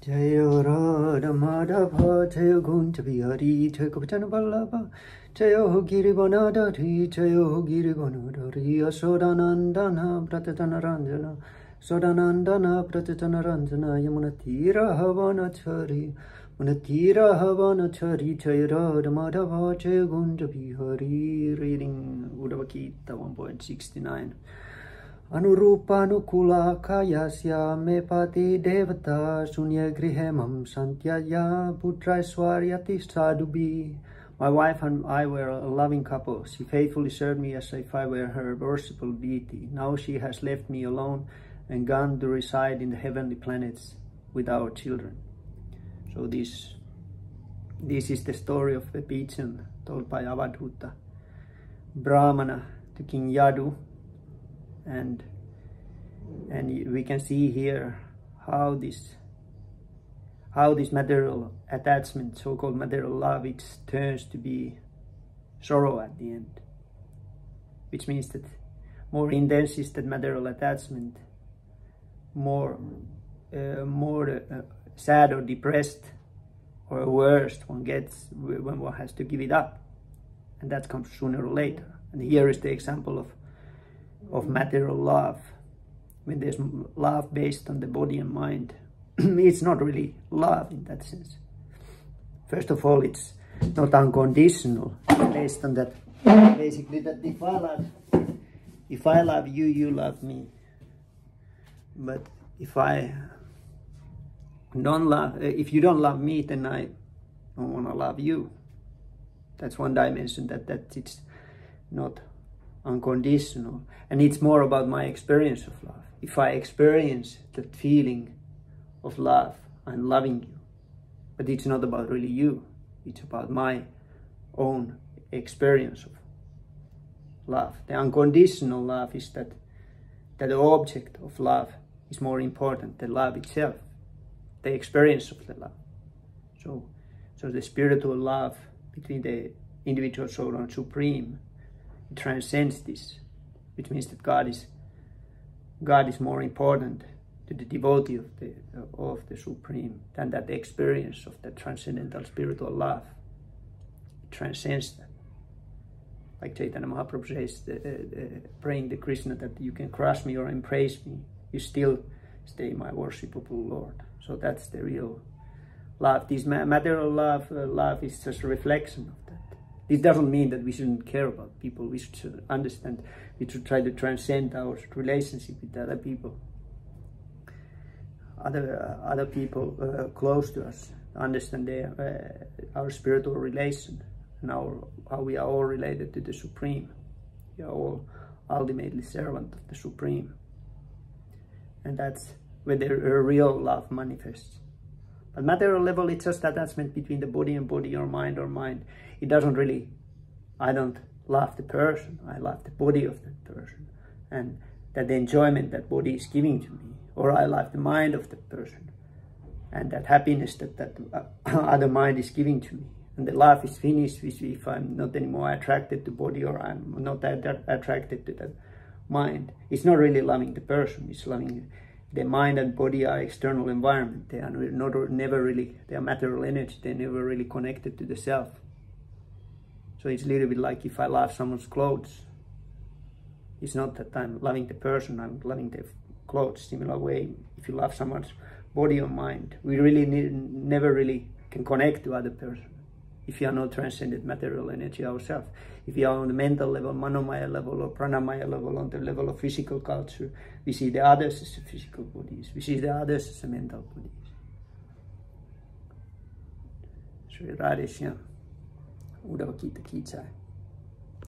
Jayo Radha Madhava, Jayo Gunja Bihari, Jayo Kapachana Ballabha, Jayo Girivanadari, Jayo Girivanadari, Asodanandana, Pratatanaranjana, Sodanandana, Pratatanaranjana, Yamunatira Havanachari, Munatira Havanachari, Jayo Radha Madhava, Jayo Gunja Bihari. Reading Uddhava Gita 1.69. Anurupānukula kayasya me pati devata sunya grihemam santyaya putraiswaryati sadhubi. My wife and I were a loving couple. She faithfully served me as if I were her worshipful deity. Now she has left me alone and gone to reside in the heavenly planets with our children. So this is the story of the pigeon told by Avadhuta Brahmana to King Yadu. And we can see here how this material attachment, so-called material love, it turns to be sorrow at the end, which means that more intense is that material attachment, more sad or depressed or worse one gets when one has to give it up, and that comes sooner or later. And here is the example of material love. When there's love based on the body and mind, it's not really love in that sense. First of all, it's not unconditional. It's based on that, basically, that if I love you, you love me. But if you don't love me, then I don't want to love you. That's one dimension, that it's not unconditional, and it's more about my experience of love. If I experience that feeling of love, I'm loving you, but it's not about really you, it's about my own experience of love. The unconditional love is that the object of love is more important than love itself, the experience of the love. So the spiritual love between the individual soul and Supreme transcends this, which means that God is more important to the devotee of the Supreme than that experience of the transcendental spiritual love. It transcends that. Like Chaitanya Mahaprabhu says, praying to Krishna, that you can crush me or embrace me, you still stay my worshipable Lord. So that's the real love. This material love is just a reflection of that. This doesn't mean that we shouldn't care about people. We should understand, we should try to transcend our relationship with other people. Other people close to us, understand our spiritual relation and how we are all related to the Supreme. We are all ultimately servant of the Supreme. And that's where the real love manifests. At material level, it's just attachment between the body and body, or mind or mind. It doesn't really, I don't love the person, I love the body of that person, and that the enjoyment that body is giving to me, or I love the mind of that person, and that happiness that other mind is giving to me. And the love is finished if I'm not anymore attracted to body, or I'm not attracted to that mind. It's not really loving the person, it's loving the mind and body are external environment. They are never really, they are material energy, they're never really connected to the self. So it's a little bit like if I love someone's clothes. It's not that I'm loving the person, I'm loving the clothes. Similar way, if you love someone's body or mind, we really never really can connect to other person if you are not transcended material energy ourselves. If you are on the mental level, manomaya level, or pranamaya level, on the level of physical culture, we see the others as physical bodies, we see the others as mental bodies. Sri Radhe Shyam, Uddhava Gita Ki Jai.